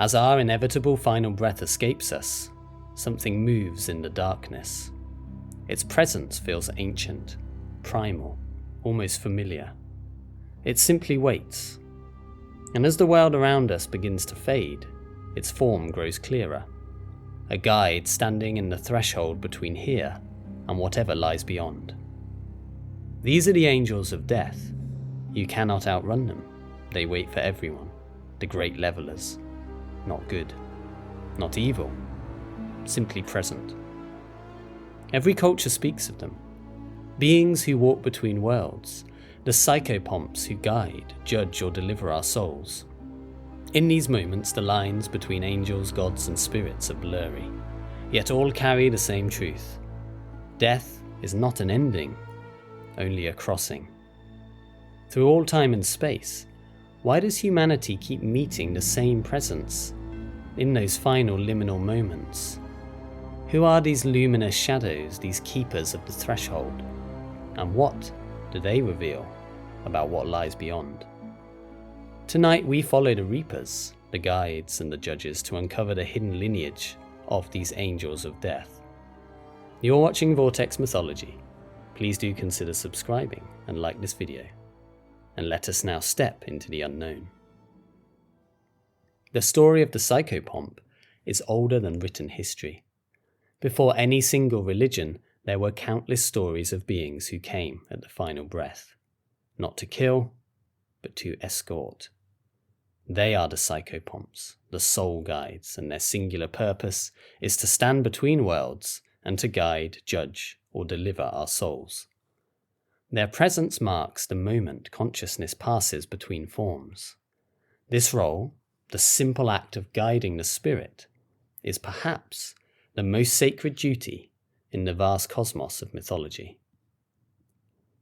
As our inevitable final breath escapes us, something moves in the darkness. Its presence feels ancient, primal, almost familiar. It simply waits. And as the world around us begins to fade, its form grows clearer. A guide standing in the threshold between here and whatever lies beyond. These are the angels of death. You cannot outrun them. They wait for everyone. The great levelers. Not good. Not evil. Simply present. Every culture speaks of them. Beings who walk between worlds. The Psychopomps who guide, judge or deliver our souls. In these moments, the lines between angels, gods and spirits are blurry, yet all carry the same truth. Death is not an ending, only a crossing. Through all time and space, why does humanity keep meeting the same presence in those final liminal moments? Who are these luminous shadows, these keepers of the threshold? And what do they reveal about what lies beyond? Tonight we follow the reapers, the guides and the judges to uncover the hidden lineage of these angels of death. You're watching Vortex Mythology. Please do consider subscribing and like this video. And let us now step into the unknown. The story of the Psychopomp is older than written history. Before any single religion, there were countless stories of beings who came at the final breath, not to kill, but to escort. They are the Psychopomps, the soul guides, and their singular purpose is to stand between worlds and to guide, judge, or deliver our souls. Their presence marks the moment consciousness passes between forms. This role, the simple act of guiding the spirit, is perhaps the most sacred duty in the vast cosmos of mythology.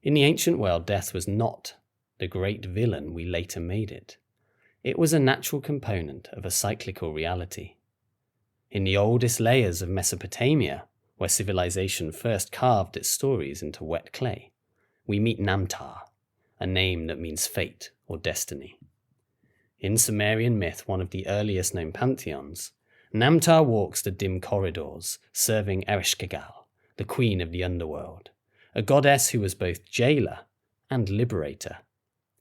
In the ancient world, death was not the great villain we later made it. It was a natural component of a cyclical reality. In the oldest layers of Mesopotamia, where civilization first carved its stories into wet clay, we meet Namtar, a name that means fate or destiny. In Sumerian myth, one of the earliest known pantheons, Namtar walks the dim corridors, serving Erishkagel, the queen of the underworld, a goddess who was both jailer and liberator.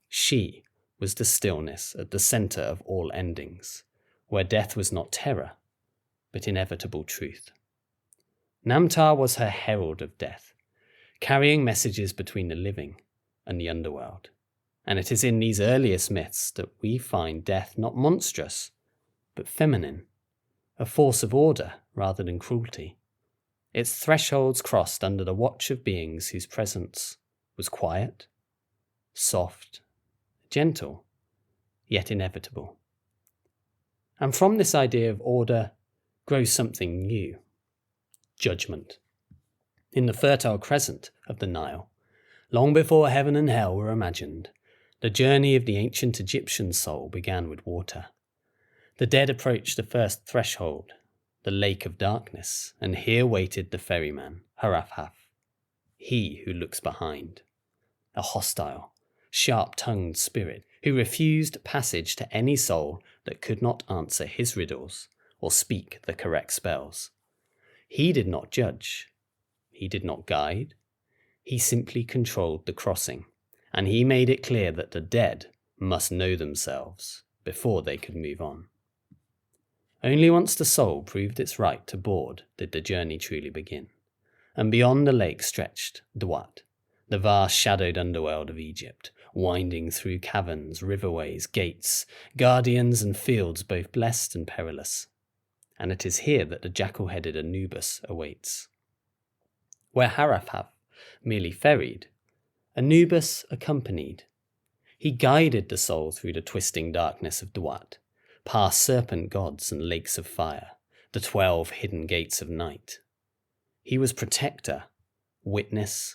She was the stillness at the center of all endings, where death was not terror, but inevitable truth. Namtar was her herald of death, carrying messages between the living and the underworld. And it is in these earliest myths that we find death not monstrous, but feminine, a force of order rather than cruelty. Its thresholds crossed under the watch of beings whose presence was quiet, soft, gentle, yet inevitable. And from this idea of order grows something new: judgment. In the fertile crescent of the Nile, long before heaven and hell were imagined, the journey of the ancient Egyptian soul began with water. The dead approached the first threshold, the lake of darkness, and here waited the ferryman, Harafhaf, he who looks behind, a hostile, sharp-tongued spirit who refused passage to any soul that could not answer his riddles or speak the correct spells. He did not judge, he did not guide, he simply controlled the crossing, and he made it clear that the dead must know themselves before they could move on. Only once the soul proved its right to board did the journey truly begin, and beyond the lake stretched Duat, the vast shadowed underworld of Egypt, winding through caverns, riverways, gates, guardians and fields both blessed and perilous. And it is here that the jackal-headed Anubis awaits. Where Harafhaf merely ferried, Anubis accompanied. He guided the soul through the twisting darkness of Duat, past serpent gods and lakes of fire, the 12 hidden gates of night. He was protector, witness,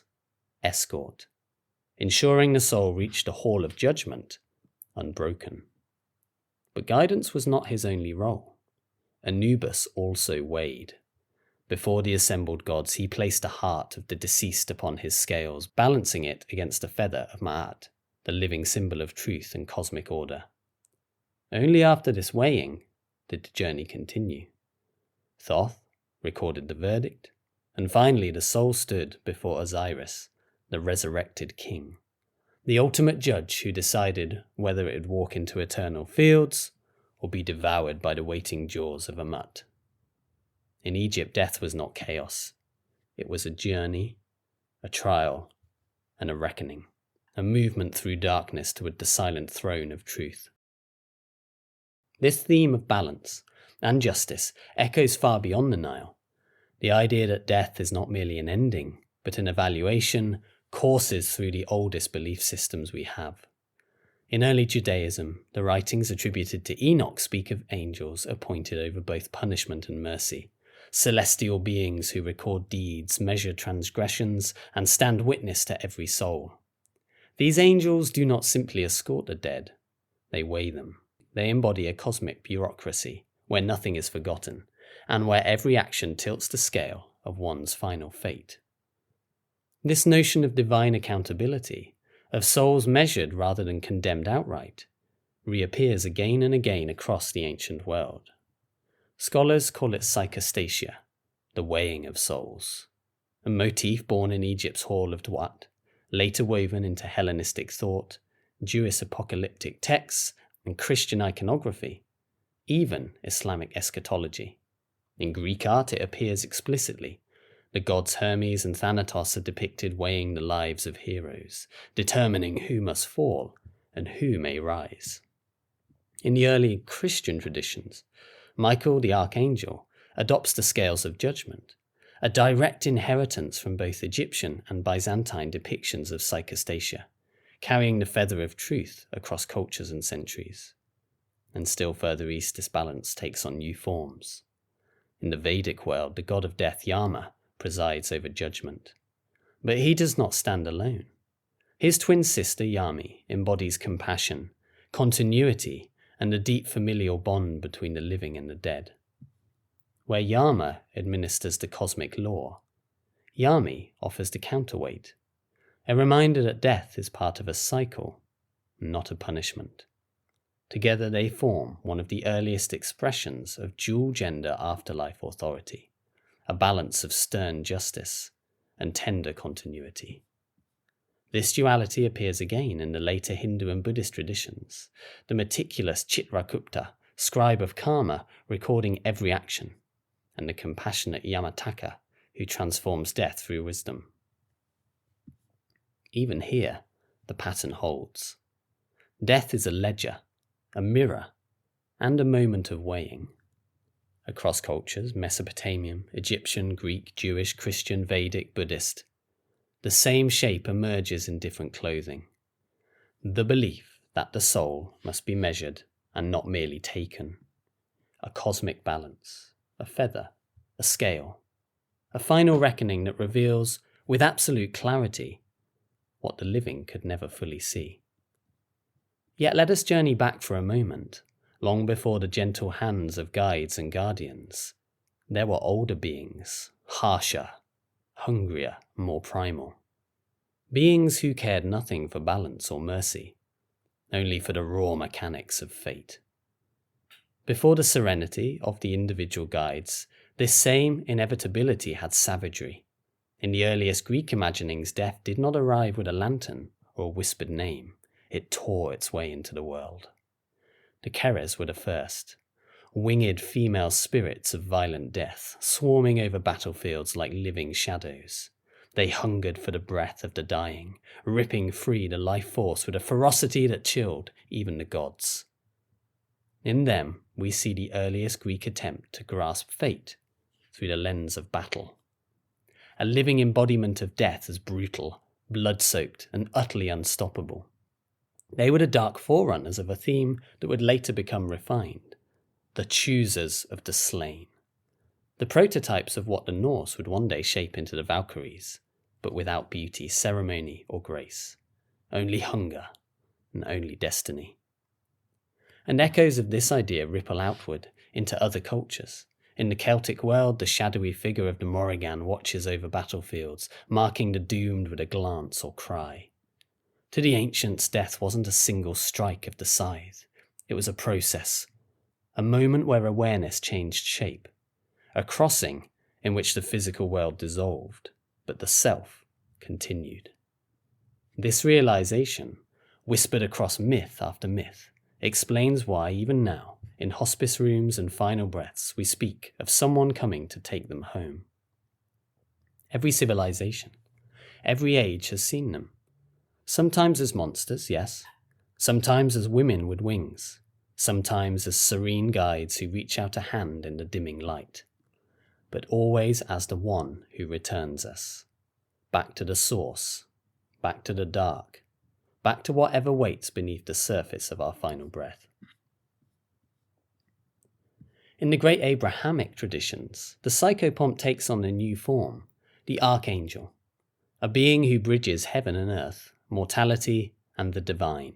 escort, ensuring the soul reached the hall of judgment unbroken. But guidance was not his only role. Anubis also weighed. Before the assembled gods, he placed the heart of the deceased upon his scales, balancing it against the feather of Ma'at, the living symbol of truth and cosmic order. Only after this weighing did the journey continue. Thoth recorded the verdict, and finally the soul stood before Osiris, the resurrected king, the ultimate judge who decided whether it would walk into eternal fields or be devoured by the waiting jaws of Ammut. In Egypt, death was not chaos. It was a journey, a trial, and a reckoning, a movement through darkness toward the silent throne of truth. This theme of balance and justice echoes far beyond the Nile. The idea that death is not merely an ending, but an evaluation, courses through the oldest belief systems we have. In early Judaism, the writings attributed to Enoch speak of angels appointed over both punishment and mercy, celestial beings who record deeds, measure transgressions, and stand witness to every soul. These angels do not simply escort the dead, they weigh them. They embody a cosmic bureaucracy where nothing is forgotten, and where every action tilts the scale of one's final fate. This notion of divine accountability, of souls measured rather than condemned outright, reappears again and again across the ancient world. Scholars call it Psychostasia, the weighing of souls, a motif born in Egypt's Hall of Duat, later woven into Hellenistic thought, Jewish apocalyptic texts, and Christian iconography, even Islamic eschatology. In Greek art it appears explicitly. The gods Hermes and Thanatos are depicted weighing the lives of heroes, determining who must fall and who may rise. In the early Christian traditions, Michael the Archangel adopts the scales of judgment, a direct inheritance from both Egyptian and Byzantine depictions of Psychostasia, carrying the feather of truth across cultures and centuries. And still further east, this balance takes on new forms. In the Vedic world, the god of death Yama presides over judgment. But he does not stand alone. His twin sister Yami embodies compassion, continuity, and the deep familial bond between the living and the dead. Where Yama administers the cosmic law, Yami offers the counterweight, a reminder that death is part of a cycle, not a punishment. Together they form one of the earliest expressions of dual-gender afterlife authority, a balance of stern justice and tender continuity. This duality appears again in the later Hindu and Buddhist traditions, the meticulous Chitragupta, scribe of karma, recording every action, and the compassionate Yamataka, who transforms death through wisdom. Even here, the pattern holds. Death is a ledger, a mirror, and a moment of weighing. Across cultures, Mesopotamian, Egyptian, Greek, Jewish, Christian, Vedic, Buddhist, the same shape emerges in different clothing. The belief that the soul must be measured and not merely taken. A cosmic balance, a feather, a scale, a final reckoning that reveals, with absolute clarity, what the living could never fully see. Yet let us journey back for a moment, long before the gentle hands of guides and guardians. There were older beings, harsher, hungrier, more primal. Beings who cared nothing for balance or mercy, only for the raw mechanics of fate. Before the serenity of the individual guides, this same inevitability had savagery. In the earliest Greek imaginings, death did not arrive with a lantern or a whispered name. It tore its way into the world. The Keres were the first, winged female spirits of violent death, swarming over battlefields like living shadows. They hungered for the breath of the dying, ripping free the life force with a ferocity that chilled even the gods. In them, we see the earliest Greek attempt to grasp fate through the lens of battle. A living embodiment of death as brutal, blood-soaked, and utterly unstoppable. They were the dark forerunners of a theme that would later become refined, the choosers of the slain. The prototypes of what the Norse would one day shape into the Valkyries, but without beauty, ceremony, or grace. Only hunger, and only destiny. And echoes of this idea ripple outward into other cultures. In the Celtic world, the shadowy figure of the Morrigan watches over battlefields, marking the doomed with a glance or cry. To the ancients, death wasn't a single strike of the scythe. It was a process, a moment where awareness changed shape, a crossing in which the physical world dissolved, but the self continued. This realization, whispered across myth after myth, explains why even now, in hospice rooms and final breaths, we speak of someone coming to take them home. Every civilization, every age has seen them. Sometimes as monsters, yes. Sometimes as women with wings. Sometimes as serene guides who reach out a hand in the dimming light. But always as the one who returns us. Back to the source. Back to the dark. Back to whatever waits beneath the surface of our final breath. In the great Abrahamic traditions, the psychopomp takes on a new form, the Archangel, a being who bridges heaven and earth, mortality and the divine.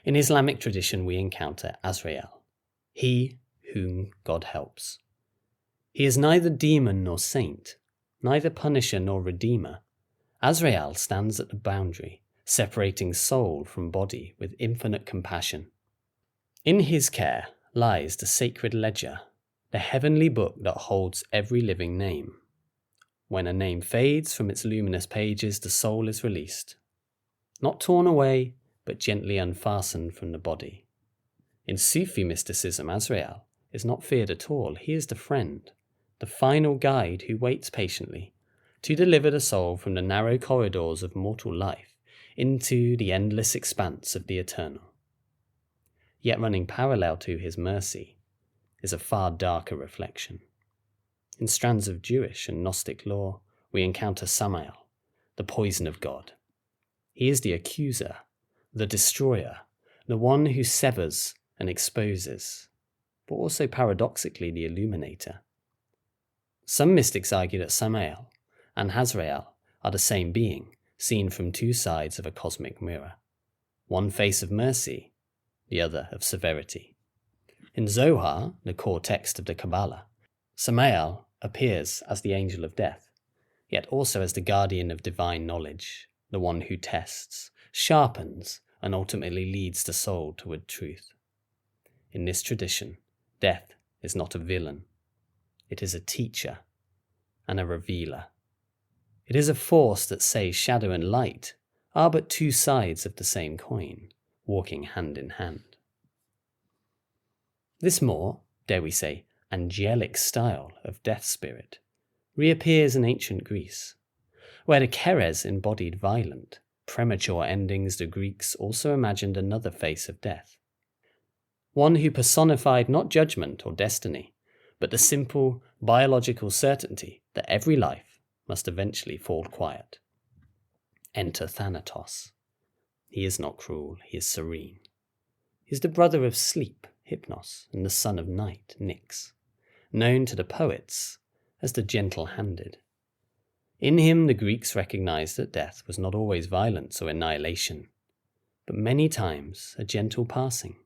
In Islamic tradition we encounter Azrael, he whom God helps. He is neither demon nor saint, neither punisher nor redeemer. Azrael stands at the boundary, separating soul from body with infinite compassion. In his care lies the sacred ledger, the heavenly book that holds every living name. When a name fades from its luminous pages, the soul is released. Not torn away, but gently unfastened from the body. In Sufi mysticism, Azrael is not feared at all. He is the friend, the final guide who waits patiently to deliver the soul from the narrow corridors of mortal life into the endless expanse of the eternal. Yet running parallel to his mercy is a far darker reflection. In strands of Jewish and Gnostic lore, we encounter Samael, the poison of God. He is the accuser, the destroyer, the one who severs and exposes, but also paradoxically the illuminator. Some mystics argue that Samael and Azrael are the same being, seen from two sides of a cosmic mirror, one face of mercy, the other of severity. In Zohar, the core text of the Kabbalah, Samael appears as the angel of death, yet also as the guardian of divine knowledge, the one who tests, sharpens, and ultimately leads the soul toward truth. In this tradition, death is not a villain. It is a teacher and a revealer. It is a force that says shadow and light are but two sides of the same coin, walking hand in hand. This more, dare we say, angelic style of death spirit reappears in ancient Greece, where the Keres embodied violent, premature endings. The Greeks also imagined another face of death, one who personified not judgment or destiny, but the simple biological certainty that every life must eventually fall quiet. Enter Thanatos. He is not cruel, he is serene. He is the brother of sleep, Hypnos, and the son of night, Nyx, known to the poets as the gentle-handed. In him the Greeks recognized that death was not always violence or annihilation, but many times a gentle passing,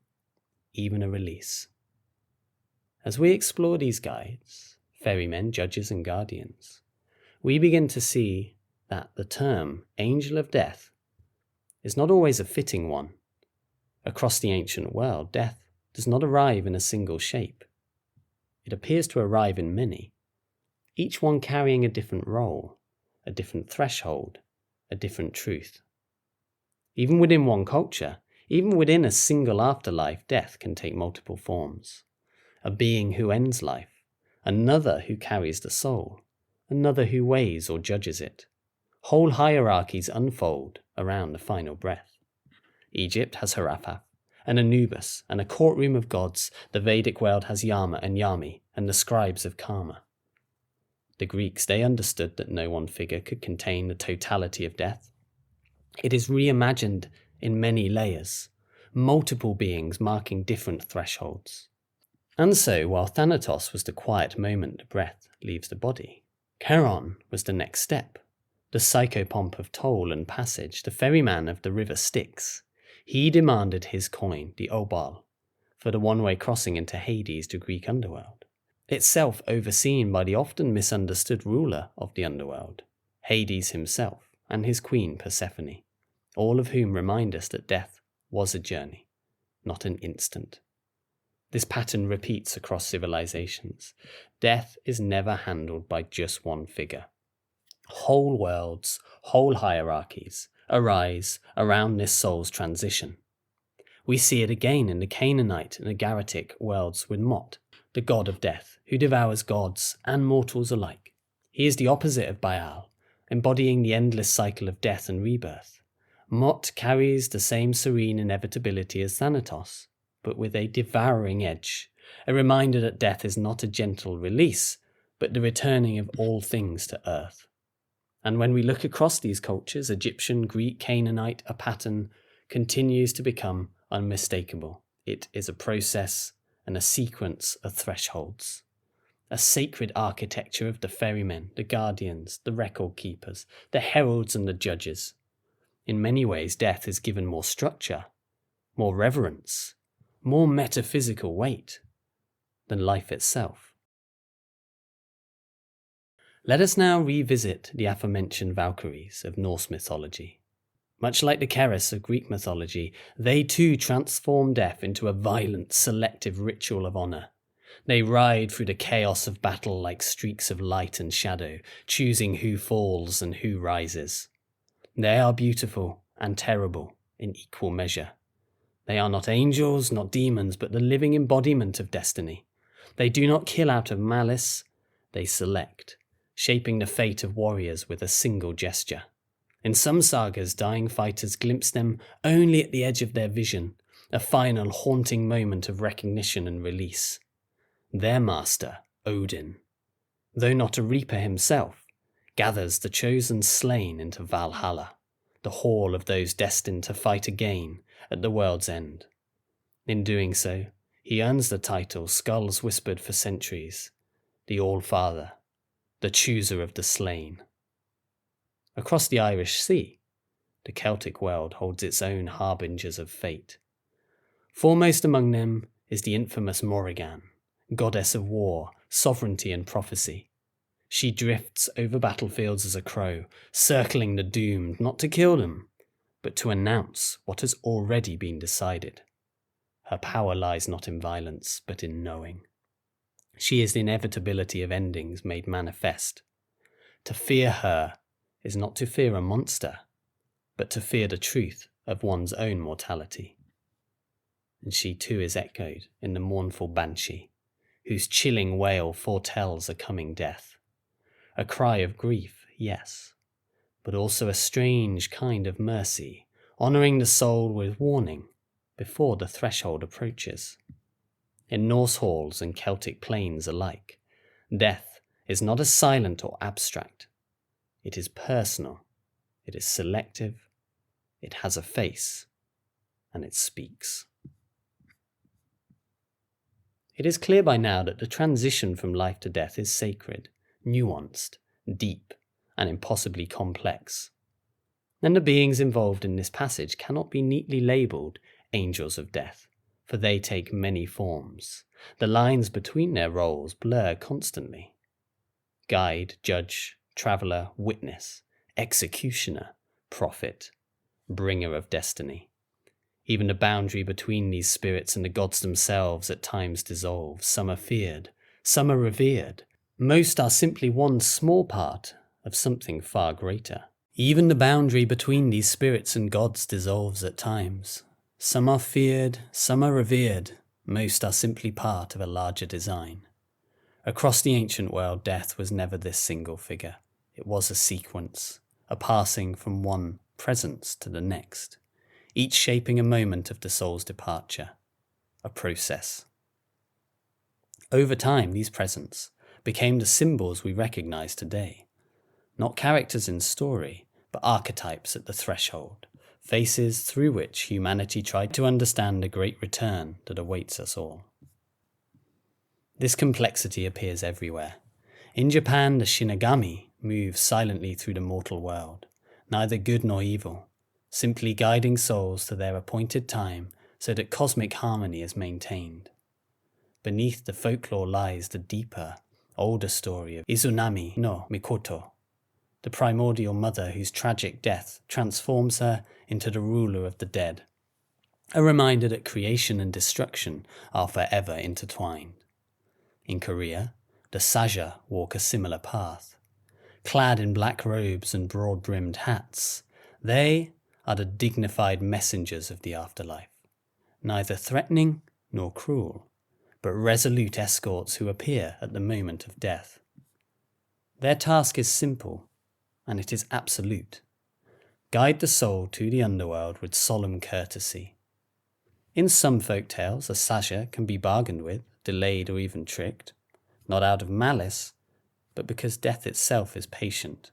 even a release. As we explore these guides, ferrymen, judges and guardians, we begin to see that the term angel of death is not always a fitting one. Across the ancient world, death does not arrive in a single shape. It appears to arrive in many, each one carrying a different role, a different threshold, a different truth. Even within one culture, even within a single afterlife, death can take multiple forms. A being who ends life, another who carries the soul, another who weighs or judges it. Whole hierarchies unfold around the final breath. Egypt has Harapha, and Anubis, and a courtroom of gods. The Vedic world has Yama and Yami, and the scribes of karma. The Greeks, they understood that no one figure could contain the totality of death. It is reimagined in many layers, multiple beings marking different thresholds. And so, while Thanatos was the quiet moment the breath leaves the body, Charon was the next step, the psychopomp of toll and passage, the ferryman of the river Styx. He demanded his coin, the obol, for the one-way crossing into Hades, the Greek underworld, itself overseen by the often misunderstood ruler of the underworld, Hades himself, and his queen Persephone, all of whom remind us that death was a journey, not an instant. This pattern repeats across civilizations. Death is never handled by just one figure. Whole worlds, whole hierarchies arise around this soul's transition. We see it again in the Canaanite and Agaritic worlds with Mot, the god of death, who devours gods and mortals alike. He is the opposite of Baal, embodying the endless cycle of death and rebirth. Mot carries the same serene inevitability as Thanatos, but with a devouring edge, a reminder that death is not a gentle release, but the returning of all things to earth. And when we look across these cultures, Egyptian, Greek, Canaanite, a pattern continues to become unmistakable. It is a process and a sequence of thresholds. A sacred architecture of the ferrymen, the guardians, the record keepers, the heralds and the judges. In many ways, death is given more structure, more reverence, more metaphysical weight than life itself. Let us now revisit the aforementioned Valkyries of Norse mythology. Much like the Keres of Greek mythology, they too transform death into a violent, selective ritual of honour. They ride through the chaos of battle like streaks of light and shadow, choosing who falls and who rises. They are beautiful and terrible in equal measure. They are not angels, not demons, but the living embodiment of destiny. They do not kill out of malice, they select, shaping the fate of warriors with a single gesture. In some sagas, dying fighters glimpse them only at the edge of their vision, a final haunting moment of recognition and release. Their master, Odin, though not a reaper himself, gathers the chosen slain into Valhalla, the hall of those destined to fight again at the world's end. In doing so, he earns the title skulls whispered for centuries, the All-Father, the chooser of the slain. Across the Irish Sea, the Celtic world holds its own harbingers of fate. Foremost among them is the infamous Morrigan, goddess of war, sovereignty and prophecy. She drifts over battlefields as a crow, circling the doomed not to kill them, but to announce what has already been decided. Her power lies not in violence, but in knowing. She is the inevitability of endings made manifest. To fear her is not to fear a monster, but to fear the truth of one's own mortality. And she too is echoed in the mournful banshee, whose chilling wail foretells a coming death. A cry of grief, yes, but also a strange kind of mercy, honouring the soul with warning before the threshold approaches. In Norse halls and Celtic plains alike, death is not as silent or abstract. It is personal, it is selective, it has a face, and it speaks. It is clear by now that the transition from life to death is sacred, nuanced, deep, and impossibly complex. And the beings involved in this passage cannot be neatly labelled angels of death, for they take many forms. The lines between their roles blur constantly. Guide, judge, traveller, witness, executioner, prophet, bringer of destiny. Even the boundary between these spirits and the gods themselves at times dissolves. Some are feared, some are revered. Most are simply one small part of something far greater. Even the boundary between these spirits and gods dissolves at times. Some are feared, some are revered. Most are simply part of a larger design. Across the ancient world, death was never this single figure. It was a sequence, a passing from one presence to the next, each shaping a moment of the soul's departure, a process. Over time, these presents became the symbols we recognize today. Not characters in story, but archetypes at the threshold, faces through which humanity tried to understand the great return that awaits us all. This complexity appears everywhere. In Japan, the Shinigami move silently through the mortal world, neither good nor evil, simply guiding souls to their appointed time so that cosmic harmony is maintained. Beneath the folklore lies the deeper, older story of Izunami no Mikoto, the primordial mother whose tragic death transforms her into the ruler of the dead. a reminder that creation and destruction are forever intertwined. In Korea, the Saja walk a similar path. Clad in black robes and broad-brimmed hats, they are the dignified messengers of the afterlife, neither threatening nor cruel, but resolute escorts who appear at the moment of death. Their task is simple, and it is absolute. Guide the soul to the underworld with solemn courtesy. In some folk tales, a Saja can be bargained with, delayed or even tricked, not out of malice, but because death itself is patient.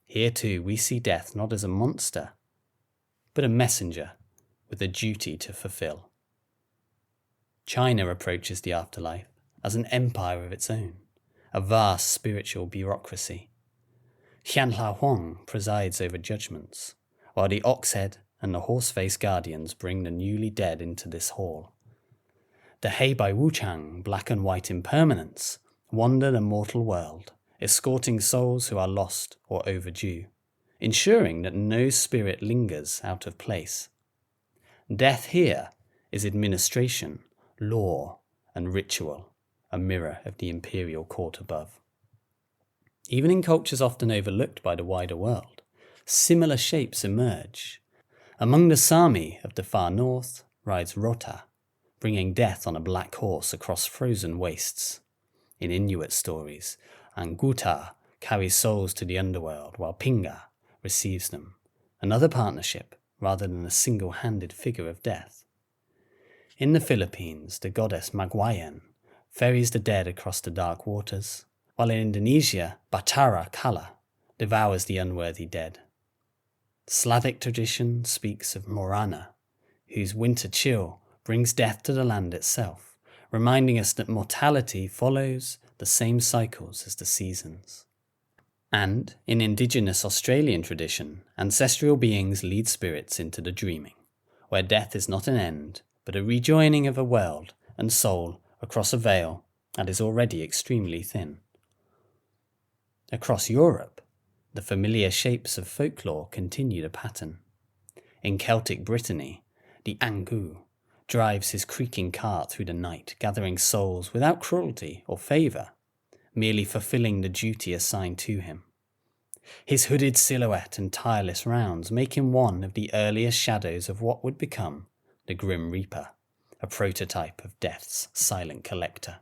Here too we see death not as a monster, but a messenger with a duty to fulfill. China approaches the afterlife as an empire of its own, a vast spiritual bureaucracy. Xianhua Huang presides over judgments, while the Oxhead and the Horseface Guardians bring the newly dead into this hall. The Heibai Wuchang, black and white impermanents, wander the mortal world, escorting souls who are lost or overdue, ensuring that no spirit lingers out of place. Death here is administration, law, and ritual, a mirror of the imperial court above. Even in cultures often overlooked by the wider world, similar shapes emerge. Among the Sami of the far north rides Rota, bringing death on a black horse across frozen wastes. In Inuit stories, Anguta carries souls to the underworld while Pinga receives them, another partnership rather than a single-handed figure of death. In the Philippines, the goddess Magwayan ferries the dead across the dark waters, while in Indonesia, Batara Kala devours the unworthy dead. Slavic tradition speaks of Morana, whose winter chill brings death to the land itself, reminding us that mortality follows the same cycles as the seasons. And in Indigenous Australian tradition, ancestral beings lead spirits into the dreaming, where death is not an end, but a rejoining of a world and soul across a veil that is already extremely thin. Across Europe, the familiar shapes of folklore continue the pattern. In Celtic Brittany, the Ankou drives his creaking cart through the night, gathering souls without cruelty or favour, merely fulfilling the duty assigned to him. His hooded silhouette and tireless rounds make him one of the earliest shadows of what would become the Grim Reaper, a prototype of death's silent collector.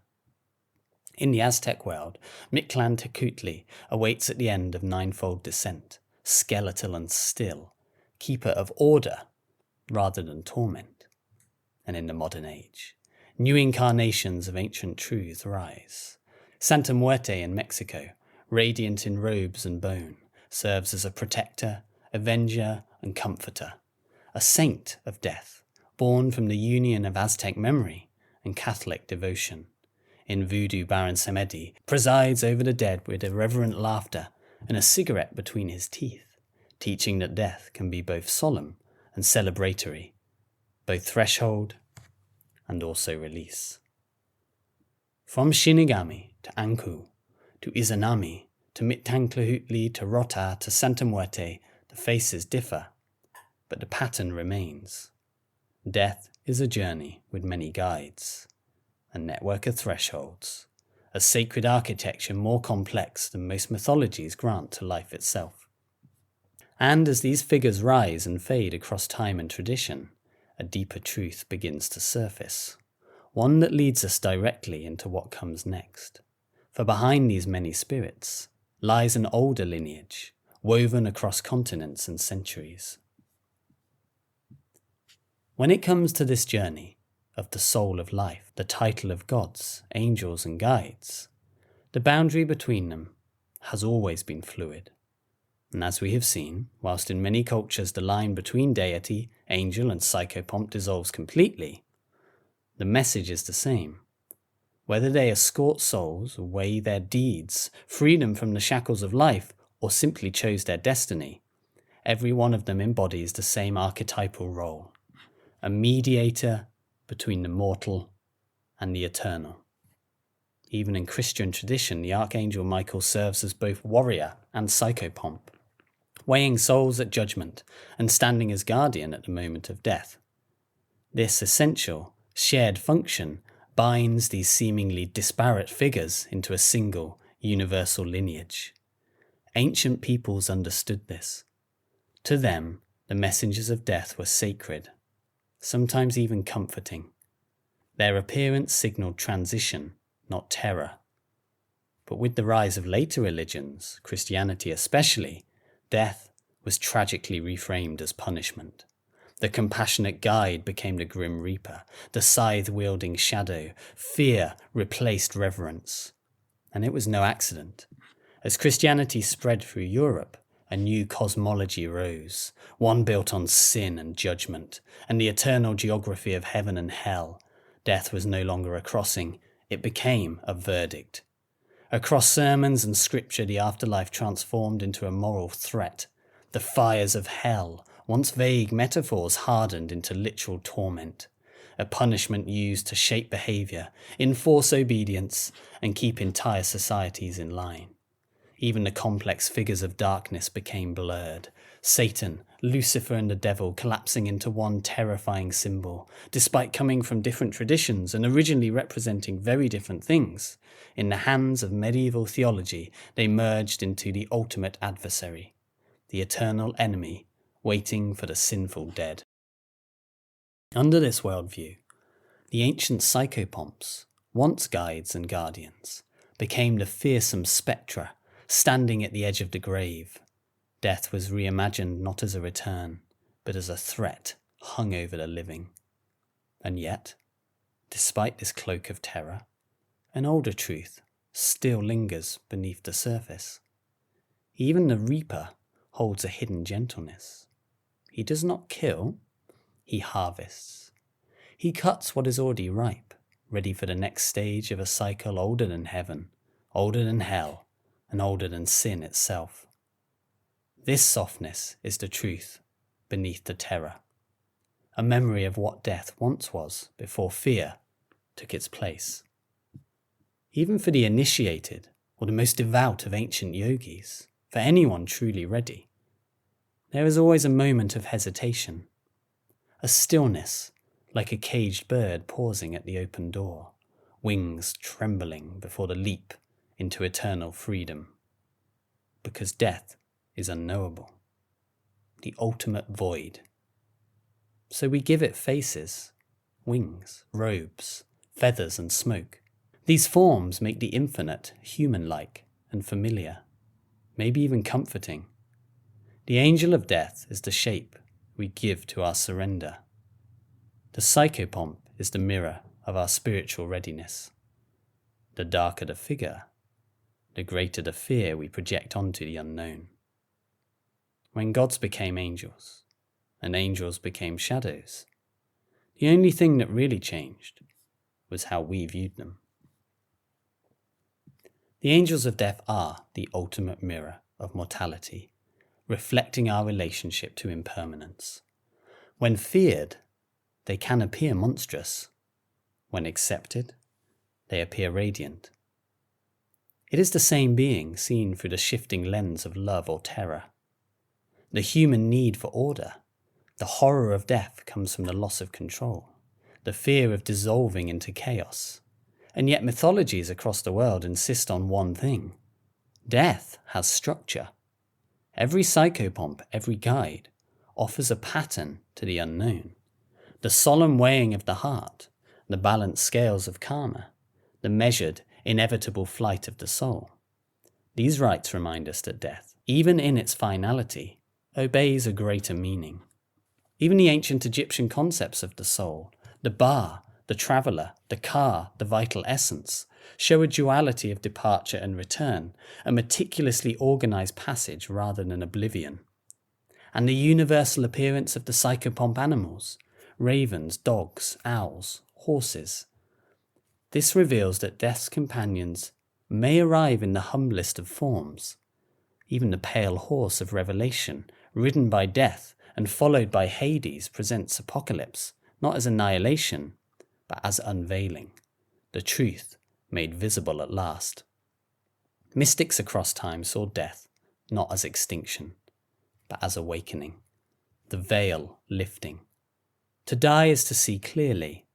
In the Aztec world, Mictlantecutli awaits at the end of ninefold descent, skeletal and still, keeper of order rather than torment. And in the modern age, new incarnations of ancient truth rise. Santa Muerte in Mexico, radiant in robes and bone, serves as a protector, avenger, and comforter, a saint of death, born from the union of Aztec memory and Catholic devotion. In voodoo, Baron Samedi presides over the dead with irreverent laughter and a cigarette between his teeth, teaching that death can be both solemn and celebratory, both threshold and also release. From Shinigami to Ankou, to Izanami, to Mictlantecutli, to Rota, to Santa Muerte, the faces differ, but the pattern remains. Death is a journey with many guides, a network of thresholds, a sacred architecture more complex than most mythologies grant to life itself. And as these figures rise and fade across time and tradition, a deeper truth begins to surface, one that leads us directly into what comes next. For behind these many spirits lies an older lineage, woven across continents and centuries. When it comes to this journey of the soul of life, the title of gods, angels and guides, the boundary between them has always been fluid. And as we have seen, whilst in many cultures the line between deity, angel and psychopomp dissolves completely, the message is the same. Whether they escort souls, weigh their deeds, free them from the shackles of life, or simply chose their destiny, every one of them embodies the same archetypal role, a mediator between the mortal and the eternal. Even in Christian tradition, the Archangel Michael serves as both warrior and psychopomp, weighing souls at judgment and standing as guardian at the moment of death. This essential, shared function binds these seemingly disparate figures into a single, universal lineage. Ancient peoples understood this. To them, the messengers of death were sacred, sometimes even comforting. Their appearance signaled transition, not terror. But with the rise of later religions, Christianity especially, death was tragically reframed as punishment. The compassionate guide became the grim reaper, the scythe-wielding shadow. Fear replaced reverence. And it was no accident. As Christianity spread through Europe, a new cosmology rose, one built on sin and judgment, and the eternal geography of heaven and hell. Death was no longer a crossing, it became a verdict. Across sermons and scripture, the afterlife transformed into a moral threat. The fires of hell, once vague metaphors, hardened into literal torment. A punishment used to shape behaviour, enforce obedience, and keep entire societies in line. Even the complex figures of darkness became blurred. Satan, Lucifer and the devil collapsing into one terrifying symbol, despite coming from different traditions and originally representing very different things. In the hands of medieval theology, they merged into the ultimate adversary, the eternal enemy, waiting for the sinful dead. Under this worldview, the ancient psychopomps, once guides and guardians, became the fearsome spectra standing at the edge of the grave. Death was reimagined not as a return, but as a threat hung over the living. And yet, despite this cloak of terror, an older truth still lingers beneath the surface. Even the reaper holds a hidden gentleness. He does not kill, he harvests. He cuts what is already ripe, ready for the next stage of a cycle older than heaven, older than hell, and older than sin itself. This softness is the truth beneath the terror, a memory of what death once was before fear took its place. Even for the initiated or the most devout of ancient yogis, for anyone truly ready, there is always a moment of hesitation, a stillness like a caged bird pausing at the open door, wings trembling before the leap into eternal freedom. Because death is unknowable, the ultimate void. So we give it faces, wings, robes, feathers and smoke. These forms make the infinite human-like and familiar, maybe even comforting. The angel of death is the shape we give to our surrender. The psychopomp is the mirror of our spiritual readiness. The darker the figure, the greater the fear we project onto the unknown. When gods became angels, and angels became shadows, the only thing that really changed was how we viewed them. The angels of death are the ultimate mirror of mortality, reflecting our relationship to impermanence. When feared, they can appear monstrous. When accepted, they appear radiant. It is the same being seen through the shifting lens of love or terror. The human need for order, the horror of death comes from the loss of control, the fear of dissolving into chaos. And yet mythologies across the world insist on one thing. Death has structure. Every psychopomp, every guide, offers a pattern to the unknown. The solemn weighing of the heart, the balanced scales of karma, the measured, inevitable flight of the soul. These rites remind us that death, even in its finality, obeys a greater meaning. Even the ancient Egyptian concepts of the soul, the ba, the traveller, the ka, the vital essence, show a duality of departure and return, a meticulously organised passage rather than oblivion. And the universal appearance of the psychopomp animals, ravens, dogs, owls, horses. This reveals that death's companions may arrive in the humblest of forms. Even the pale horse of Revelation, ridden by death and followed by Hades, presents apocalypse, not as annihilation, but as unveiling, the truth made visible at last. Mystics across time saw death not as extinction, but as awakening, the veil lifting, To die is to see clearly.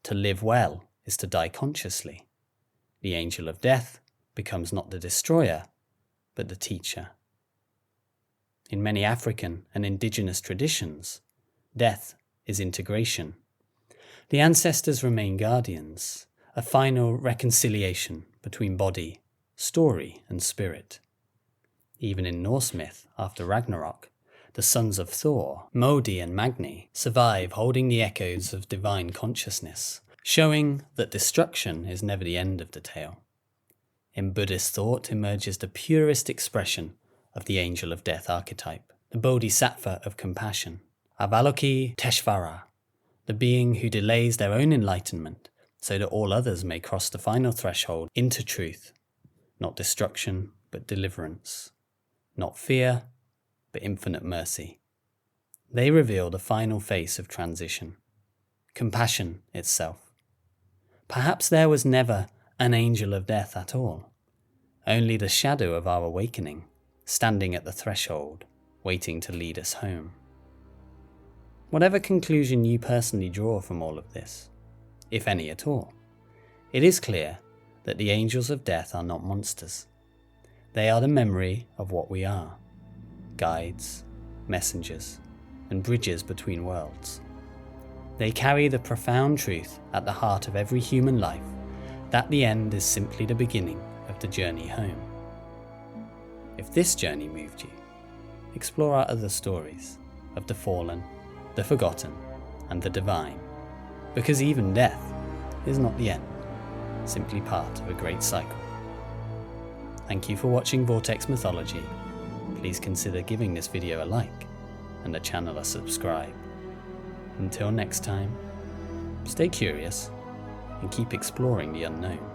To live well is to die consciously. The angel of death becomes not the destroyer, but the teacher. In many African and indigenous traditions, death is integration. The ancestors remain guardians, a final reconciliation between body, story, and spirit. Even in Norse myth, after Ragnarok, the sons of Thor, Modi and Magni, survive holding the echoes of divine consciousness, showing that destruction is never the end of the tale. In Buddhist thought emerges the purest expression of the angel of death archetype, the bodhisattva of compassion, Avalokiteshvara, the being who delays their own enlightenment so that all others may cross the final threshold into truth, not destruction but deliverance, not fear but infinite mercy. They reveal the final face of transition, compassion itself. Perhaps there was never an angel of death at all, only the shadow of our awakening, standing at the threshold, waiting to lead us home. Whatever conclusion you personally draw from all of this, if any at all, it is clear that the angels of death are not monsters. They are the memory of what we are, guides, messengers, and bridges between worlds. They carry the profound truth at the heart of every human life that the end is simply the beginning of the journey home. If this journey moved you, explore our other stories of the fallen, the forgotten, and the divine, because even death is not the end, simply part of a great cycle. Thank you for watching Vortex Mythology. Please consider giving this video a like and the channel a subscribe. Until next time, stay curious and keep exploring the unknown.